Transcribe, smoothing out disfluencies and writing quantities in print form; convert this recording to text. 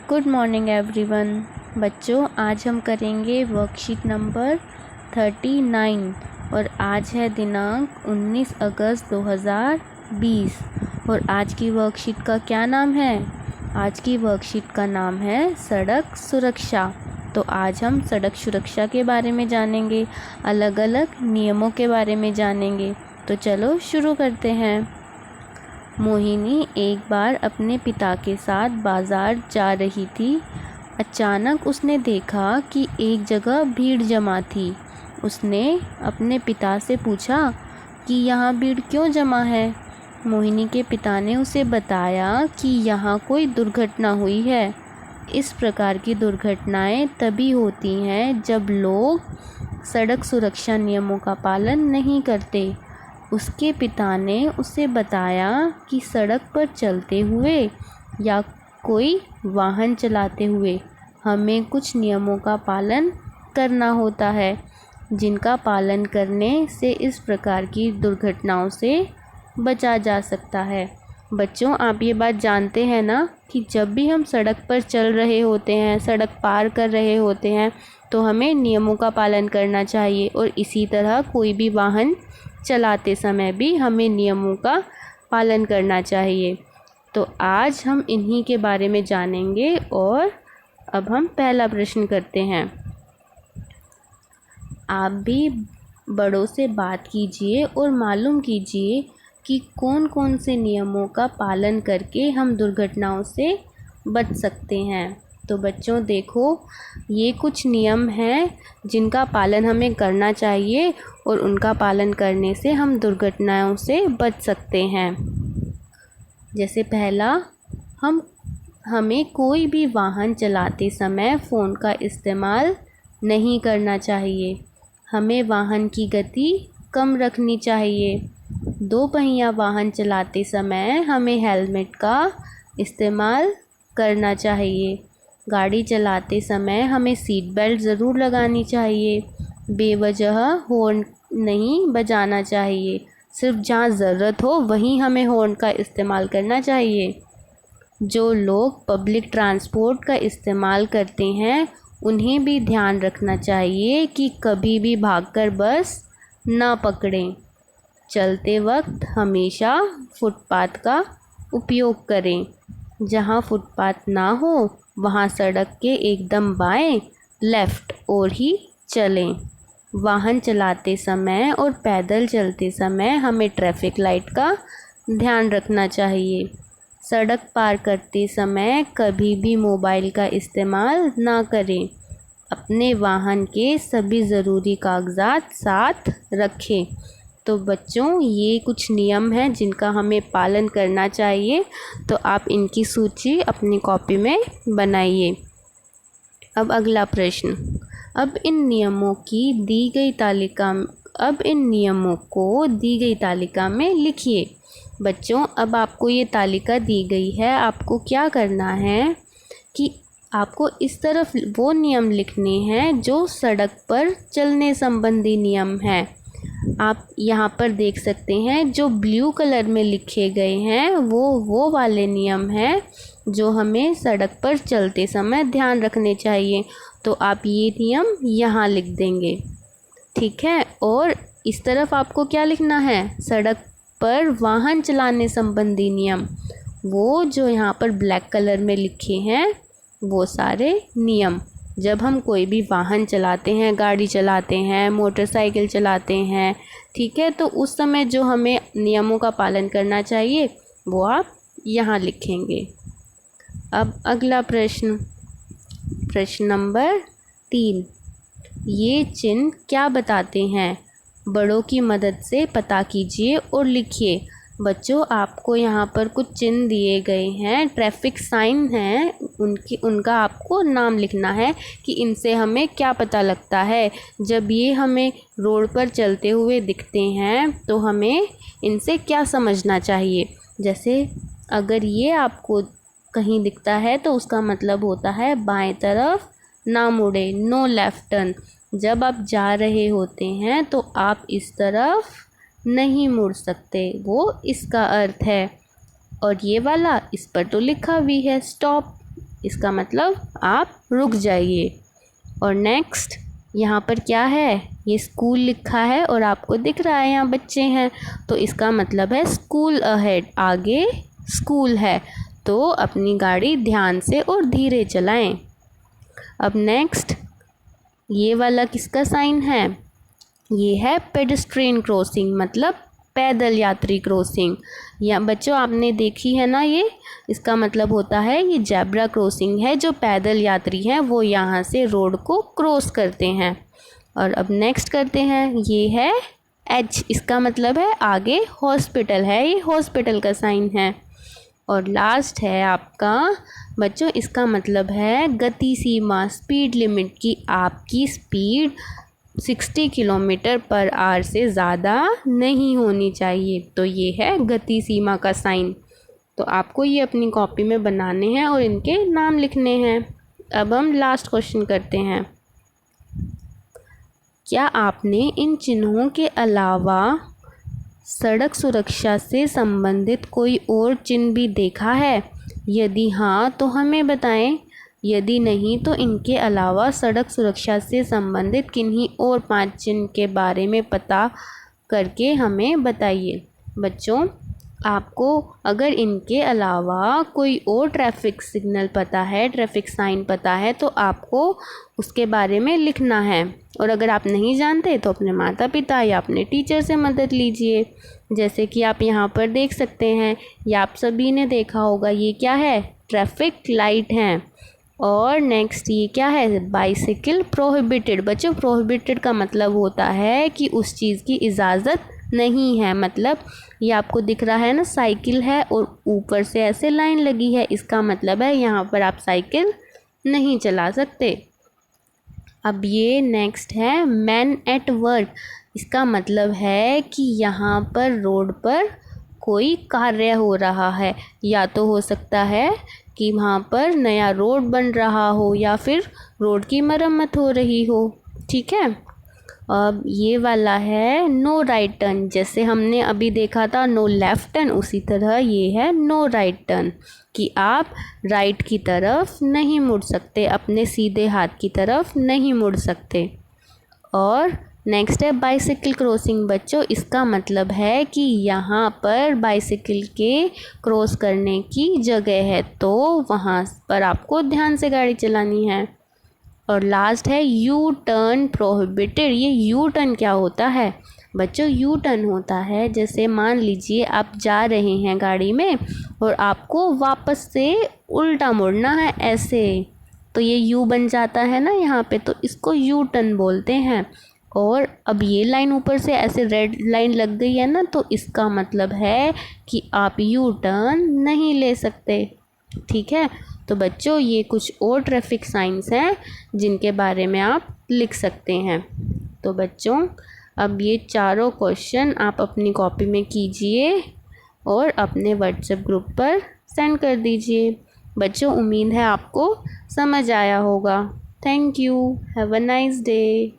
Good morning everyone. बच्चों, आज हम करेंगे वर्कशीट नंबर 39 और आज है दिनांक 19 अगस्त 2020 और आज की वर्कशीट का क्या नाम है? आज की वर्कशीट का नाम है सड़क सुरक्षा। तो आज हम सड़क सुरक्षा के बारे में जानेंगे, अलग अलग नियमों के बारे में जानेंगे। तो चलो शुरू करते हैं। मोहिनी एक बार अपने पिता के साथ बाज़ार जा रही थी। अचानक उसने देखा कि एक जगह भीड़ जमा थी। उसने अपने पिता से पूछा कि यहाँ भीड़ क्यों जमा है। मोहिनी के पिता ने उसे बताया कि यहाँ कोई दुर्घटना हुई है। इस प्रकार की दुर्घटनाएं तभी होती हैं जब लोग सड़क सुरक्षा नियमों का पालन नहीं करते। उसके पिता ने उसे बताया कि सड़क पर चलते हुए या कोई वाहन चलाते हुए हमें कुछ नियमों का पालन करना होता है, जिनका पालन करने से इस प्रकार की दुर्घटनाओं से बचा जा सकता है। बच्चों, आप ये बात जानते हैं ना कि जब भी हम सड़क पर चल रहे होते हैं, सड़क पार कर रहे होते हैं, तो हमें नियमों का पालन करना चाहिए और इसी तरह कोई भी वाहन चलाते समय भी हमें नियमों का पालन करना चाहिए। तो आज हम इन्हीं के बारे में जानेंगे और अब हम पहला प्रश्न करते हैं। आप भी बड़ों से बात कीजिए और मालूम कीजिए कि कौन कौन से नियमों का पालन करके हम दुर्घटनाओं से बच सकते हैं। तो बच्चों देखो, ये कुछ नियम हैं जिनका पालन हमें करना चाहिए और उनका पालन करने से हम दुर्घटनाओं से बच सकते हैं। जैसे पहला, हमें कोई भी वाहन चलाते समय फ़ोन का इस्तेमाल नहीं करना चाहिए। हमें वाहन की गति कम रखनी चाहिए। दो पहिया वाहन चलाते समय हमें हेलमेट का इस्तेमाल करना चाहिए। गाड़ी चलाते समय हमें सीट बेल्ट ज़रूर लगानी चाहिए। बेवजह हॉर्न नहीं बजाना चाहिए। सिर्फ जहाँ ज़रूरत हो वहीं हमें हॉर्न का इस्तेमाल करना चाहिए। जो लोग पब्लिक ट्रांसपोर्ट का इस्तेमाल करते हैं उन्हें भी ध्यान रखना चाहिए कि कभी भी भागकर बस ना पकड़ें। चलते वक्त हमेशा फुटपाथ का उपयोग करें। जहाँ फुटपाथ ना हो वहाँ सड़क के एकदम बाएं लेफ़्ट ओर ही चलें। वाहन चलाते समय और पैदल चलते समय हमें ट्रैफिक लाइट का ध्यान रखना चाहिए। सड़क पार करते समय कभी भी मोबाइल का इस्तेमाल ना करें। अपने वाहन के सभी ज़रूरी कागजात साथ रखें। तो बच्चों, ये कुछ नियम हैं जिनका हमें पालन करना चाहिए। तो आप इनकी सूची अपनी कॉपी में बनाइए। अब अगला प्रश्न। अब इन नियमों को दी गई तालिका में लिखिए। बच्चों, अब आपको ये तालिका दी गई है। आपको क्या करना है कि आपको इस तरफ वो नियम लिखने हैं जो सड़क पर चलने संबंधी नियम हैं। आप यहाँ पर देख सकते हैं जो ब्लू कलर में लिखे गए हैं वो वाले नियम हैं जो हमें सड़क पर चलते समय ध्यान रखने चाहिए। तो आप ये नियम यहाँ लिख देंगे, ठीक है। और इस तरफ आपको क्या लिखना है? सड़क पर वाहन चलाने संबंधी नियम, वो जो यहाँ पर ब्लैक कलर में लिखे हैं वो सारे नियम। जब हम कोई भी वाहन चलाते हैं, गाड़ी चलाते हैं, मोटरसाइकिल चलाते हैं, ठीक है, तो उस समय जो हमें नियमों का पालन करना चाहिए वो आप यहाँ लिखेंगे। अब अगला प्रश्न नंबर 3। ये चिन्ह क्या बताते हैं? बड़ों की मदद से पता कीजिए और लिखिए। बच्चों, आपको यहाँ पर कुछ चिन्ह दिए गए हैं, ट्रैफिक साइन हैं, उनका आपको नाम लिखना है कि इनसे हमें क्या पता लगता है। जब ये हमें रोड पर चलते हुए दिखते हैं तो हमें इनसे क्या समझना चाहिए। जैसे अगर ये आपको कहीं दिखता है तो उसका मतलब होता है बाएं तरफ ना मुड़े, नो लेफ्ट टर्न। जब आप जा रहे होते हैं तो आप इस तरफ नहीं मुड़ सकते, वो इसका अर्थ है। और ये वाला, इस पर तो लिखा भी है स्टॉप, इसका मतलब आप रुक जाइए। और नेक्स्ट यहाँ पर क्या है, ये स्कूल लिखा है और आपको दिख रहा है यहाँ बच्चे हैं, तो इसका मतलब है स्कूल अहेड, आगे स्कूल है, तो अपनी गाड़ी ध्यान से और धीरे चलाएं। अब नेक्स्ट ये वाला किसका साइन है, ये है पेडेस्ट्रियन क्रॉसिंग, मतलब पैदल यात्री क्रॉसिंग। या बच्चों आपने देखी है ना, ये इसका मतलब होता है ये जेब्रा क्रॉसिंग है, जो पैदल यात्री हैं वो यहाँ से रोड को क्रॉस करते हैं। और अब नेक्स्ट करते हैं, ये है एच, इसका मतलब है आगे हॉस्पिटल है, ये हॉस्पिटल का साइन है। और लास्ट है आपका बच्चों, इसका मतलब है गति सीमा, स्पीड लिमिट की आपकी स्पीड 60 किलोमीटर पर आवर से ज़्यादा नहीं होनी चाहिए, तो ये है गति सीमा का साइन। तो आपको ये अपनी कॉपी में बनाने हैं और इनके नाम लिखने हैं। अब हम लास्ट क्वेश्चन करते हैं, क्या आपने इन चिन्हों के अलावा सड़क सुरक्षा से संबंधित कोई और चिन्ह भी देखा है? यदि हाँ तो हमें बताएं, यदि नहीं तो इनके अलावा सड़क सुरक्षा से संबंधित किन्हीं और 5 चिन्ह के बारे में पता करके हमें बताइए। बच्चों आपको अगर इनके अलावा कोई और ट्रैफिक सिग्नल पता है, ट्रैफिक साइन पता है, तो आपको उसके बारे में लिखना है। और अगर आप नहीं जानते तो अपने माता पिता या अपने टीचर से मदद लीजिए। जैसे कि आप यहाँ पर देख सकते हैं, या आप सभी ने देखा होगा, ये क्या है, ट्रैफिक लाइट हैं। और नेक्स्ट ये क्या है, बाइसिकल प्रोहिबिटेड। बच्चों प्रोहिबिटेड का मतलब होता है कि उस चीज़ की इजाज़त नहीं है, मतलब ये आपको दिख रहा है ना, साइकिल है और ऊपर से ऐसे लाइन लगी है, इसका मतलब है यहाँ पर आप साइकिल नहीं चला सकते। अब ये नेक्स्ट है मैन एट वर्क, इसका मतलब है कि यहाँ पर रोड पर कोई कार्य हो रहा है, या तो हो सकता है कि वहाँ पर नया रोड बन रहा हो या फिर रोड की मरम्मत हो रही हो। ठीक है, अब ये वाला है नो राइट टर्न, जैसे हमने अभी देखा था नो लेफ़्ट टर्न, उसी तरह ये है नो राइट टर्न, कि आप राइट की तरफ नहीं मुड़ सकते, अपने सीधे हाथ की तरफ नहीं मुड़ सकते। और नेक्स्ट है बाइसिकल क्रॉसिंग। बच्चों इसका मतलब है कि यहाँ पर बाइसिकल के क्रॉस करने की जगह है, तो वहाँ पर आपको ध्यान से गाड़ी चलानी है। और लास्ट है यू टर्न प्रोहिबिटेड। ये यू टर्न क्या होता है बच्चों, यू टर्न होता है जैसे मान लीजिए आप जा रहे हैं गाड़ी में और आपको वापस से उल्टा मुड़ना है ऐसे, तो ये यू बन जाता है ना यहाँ पे, तो इसको यू टर्न बोलते हैं। और अब ये लाइन ऊपर से ऐसे रेड लाइन लग गई है ना, तो इसका मतलब है कि आप यू टर्न नहीं ले सकते। ठीक है, तो बच्चों ये कुछ और ट्रैफिक साइंस हैं जिनके बारे में आप लिख सकते हैं। तो बच्चों अब ये चारों क्वेश्चन आप अपनी कॉपी में कीजिए और अपने व्हाट्सएप ग्रुप पर सेंड कर दीजिए। बच्चों उम्मीद है आपको समझ आया होगा। Thank you, have a nice day.